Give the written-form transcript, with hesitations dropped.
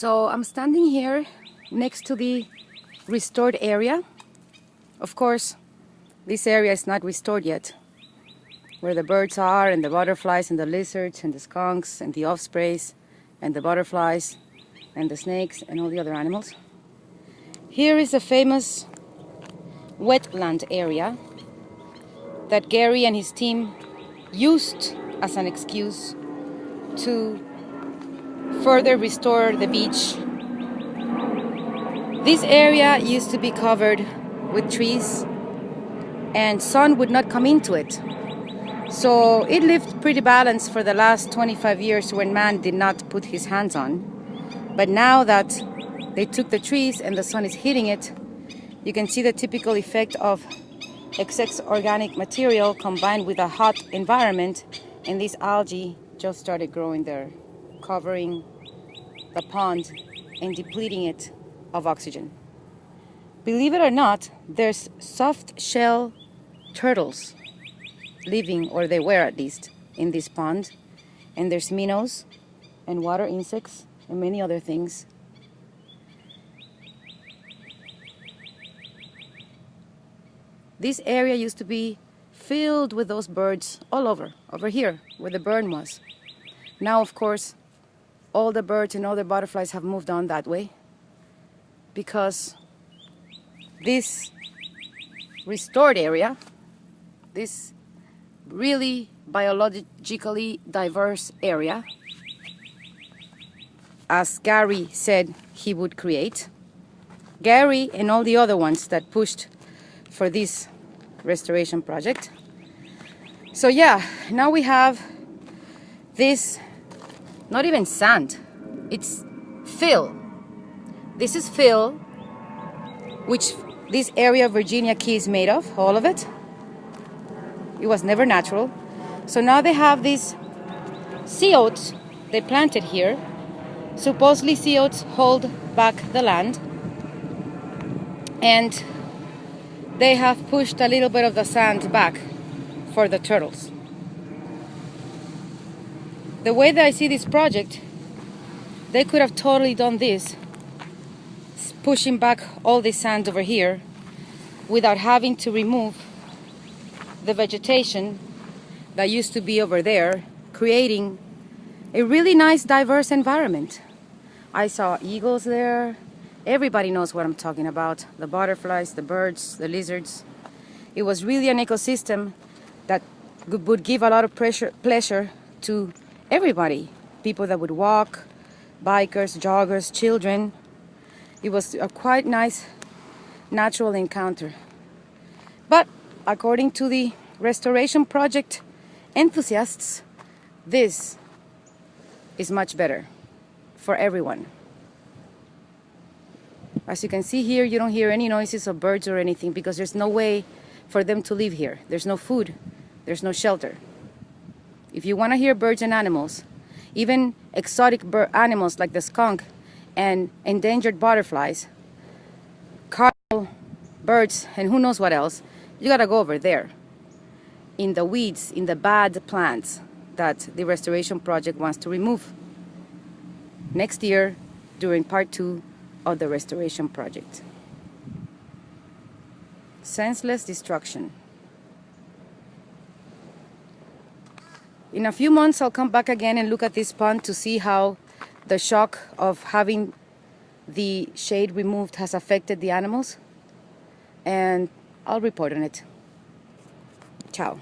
So I'm standing here next to the restored area. Of course, this area is not restored yet, where the birds are and the butterflies and the lizards and the skunks and the ospreys and the butterflies and the snakes and all the other animals. Here is a famous wetland area that Gary and his team used as an excuse to further restore the beach. This area used to be covered with trees and sun would not come into it. So it lived pretty balanced for the last 25 years when man did not put his hands on. But now that they took the trees and the sun is hitting it, you can see the typical effect of excess organic material combined with a hot environment, and this algae just started growing there, covering the pond and depleting it of oxygen. Believe it or not, there's soft shell turtles living, or they were at least, in this pond, and there's minnows and water insects and many other things. This area used to be filled with those birds all over here where the burn was. Now, of course, all the birds and all the butterflies have moved on that way because this restored area, this really biologically diverse area, as Gary said he would create, Gary and all the other ones that pushed for this restoration project. So yeah, now we have this, not even sand, it's fill. This is fill, which this area of Virginia Key is made of, all of it. It was never natural. So now they have these sea oats they planted here. Supposedly sea oats hold back the land, and they have pushed a little bit of the sand back for the turtles. The way that I see this project, they could have totally done this, pushing back all this sand over here without having to remove the vegetation that used to be over there, creating a really nice diverse environment. I saw eagles there. Everybody knows what I'm talking about. The butterflies, the birds, the lizards. It was really an ecosystem that would give a lot of pleasure to everybody. People that would walk, bikers, joggers, children. It was a quite nice natural encounter. But according to the restoration project enthusiasts, this is much better for everyone. As you can see here, you don't hear any noises of birds or anything because there's no way for them to live here. There's no food, there's no shelter. If you want to hear birds and animals, even exotic animals like the skunk and endangered butterflies, cardinal birds, and who knows what else, you gotta go over there in the weeds, in the bad plants that the restoration project wants to remove next year during part 2 of the restoration project. Senseless destruction. In a few months, I'll come back again and look at this pond to see how the shock of having the shade removed has affected the animals, and I'll report on it. Ciao.